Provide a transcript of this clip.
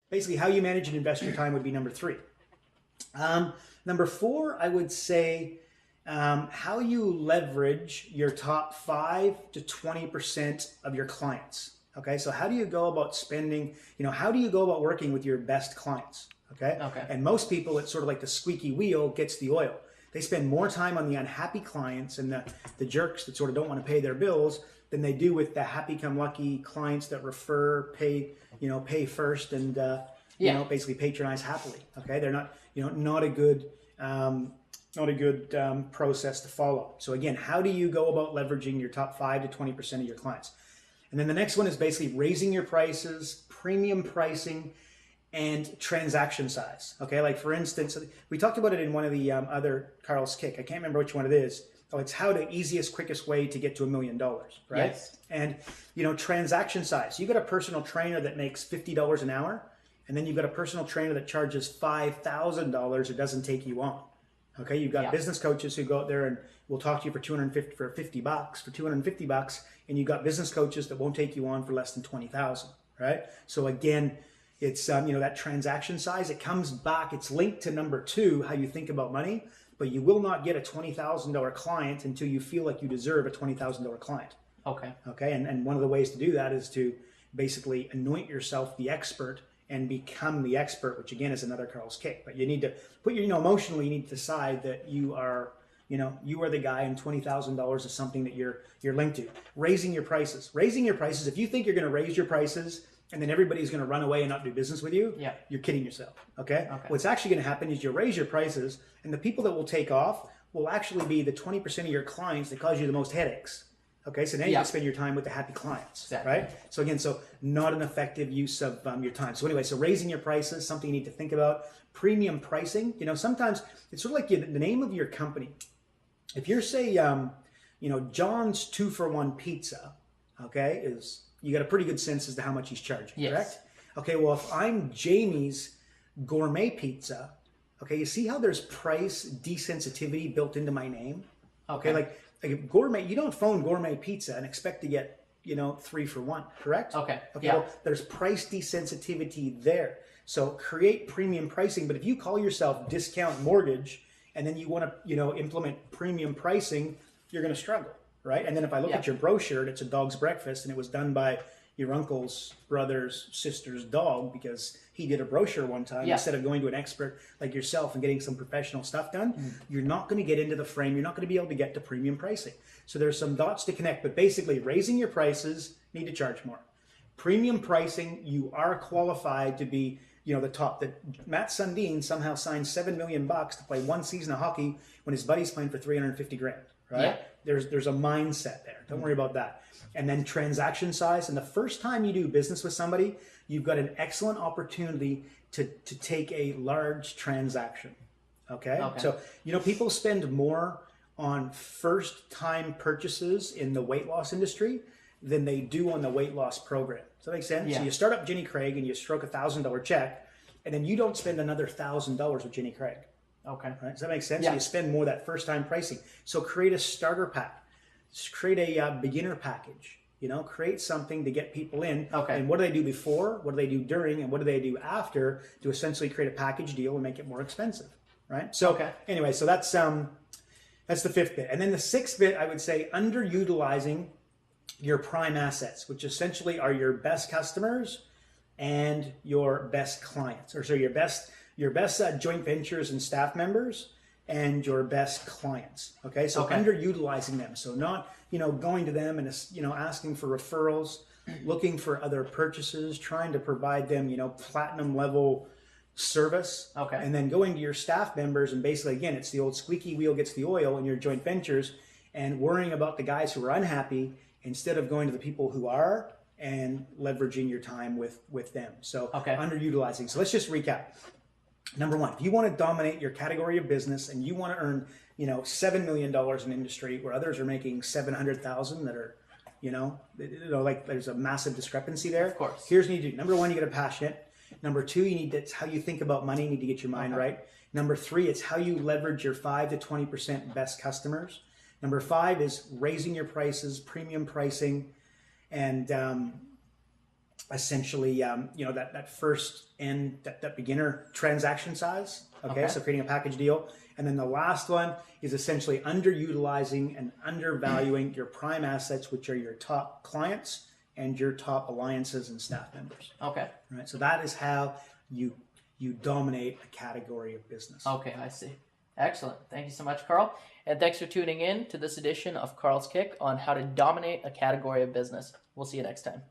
basically how you manage and invest your time would be number 3. Number 4, I would say how you leverage your top 5 to 20% of your clients. Okay, so how do you go about spending, how do you go about working with your best clients? Okay. And most people, it's sort of like the squeaky wheel gets the oil. They spend more time on the unhappy clients and the jerks that sort of don't want to pay their bills than they do with the happy-come-lucky clients that refer, pay first, and basically patronize happily. Okay, they're not not a good process to follow. So again, how do you go about leveraging your top 5 to 20% of your clients? And then the next one is basically raising your prices, premium pricing, and transaction size. Okay, like for instance, we talked about it in one of the other Carl's Kick. I can't remember which one it is. Oh, it's how the easiest, quickest way to get to $1 million, right? Yes. And transaction size. You got a personal trainer that makes $50 an hour, and then you've got a personal trainer that charges $5,000 or doesn't take you on. Okay, you've got business coaches who go out there and will talk to you for $250, and you've got business coaches that won't take you on for less than $20,000, right? So again, it's that transaction size. It comes back. It's linked to number 2, how you think about money. But you will not get a $20,000 client until you feel like you deserve a $20,000 client. Okay. Okay, and one of the ways to do that is to basically anoint yourself the expert and become the expert, which again is another Carl's Kick. But you need to put emotionally, you need to decide that you are the guy, and $20,000 is something that you're linked to. Raising your prices. If you think you're going to raise your prices and then everybody's going to run away and not do business with you, you're kidding yourself, okay? What's actually going to happen is you raise your prices, and the people that will take off will actually be the 20% of your clients that cause you the most headaches, okay? So now you can spend your time with the happy clients, right? So again, not an effective use of your time. So anyway, so raising your prices, something you need to think about. Premium pricing, sometimes it's sort of like the name of your company. If you're, say, John's 2-for-1 pizza, okay, you got a pretty good sense as to how much he's charging, correct? Okay, well, if I'm Jamie's gourmet pizza, okay, you see how there's price desensitivity built into my name? Okay, like gourmet, you don't phone gourmet pizza and expect to get, 3 for 1, correct? Okay, well, there's price desensitivity there. So create premium pricing, but if you call yourself Discount Mortgage and then you want to, implement premium pricing, you're going to struggle. Right? And then if I look at your brochure and it's a dog's breakfast and it was done by your uncle's brother's sister's dog because he did a brochure one time instead of going to an expert like yourself and getting some professional stuff done, you're not going to get into the frame. You're not going to be able to get to premium pricing. So there's some dots to connect, but basically raising your prices, need to charge more. Premium pricing, you are qualified to be the top. That Matt Sundin somehow signed $7 million to play one season of hockey when his buddy's playing for $350,000. Right? There's a mindset there. Don't worry about that. And then transaction size. And the first time you do business with somebody, you've got an excellent opportunity to take a large transaction. Okay? So, people spend more on first time purchases in the weight loss industry than they do on the weight loss program. Does that make sense? So you start up Jenny Craig and you stroke $1,000 check, and then you don't spend another $1,000 with Jenny Craig. Okay. Right? Does that make sense? You spend more that first time pricing. So create a starter pack. Just create a beginner package. Create something to get people in. And what do they do before? What do they do during? And what do they do after to essentially create a package deal and make it more expensive? Right? So anyway, so that's the 5th bit. And then the 6th bit, I would say, underutilizing your prime assets, which essentially are your best customers and your best clients, or so your best joint ventures and staff members and your best clients. Okay, so underutilizing them. So not going to them and asking for referrals, looking for other purchases, trying to provide them platinum level service. And then going to your staff members and basically again it's the old squeaky wheel gets the oil in your joint ventures and worrying about the guys who are unhappy instead of going to the people who are and leveraging your time with them. So underutilizing. So let's just recap. Number 1, if you want to dominate your category of business and you want to earn, $7 million in industry where others are making 700,000 that are, like there's a massive discrepancy there. Of course. Here's what you need to do. Number 1, you get a passionate. Number 2, it's how you think about money. You need to get your mind right. Number 3, it's how you leverage your 5 to 20% best customers. Number 5 is raising your prices, premium pricing, and essentially, that first end, that beginner transaction size. Okay, so creating a package deal. And then the last one is essentially underutilizing and undervaluing your prime assets, which are your top clients and your top alliances and staff members. Okay. Right. So that is how you dominate a category of business. Okay, I see. Excellent. Thank you so much, Karl. And thanks for tuning in to this edition of Karl's Kick on how to dominate a category of business. We'll see you next time.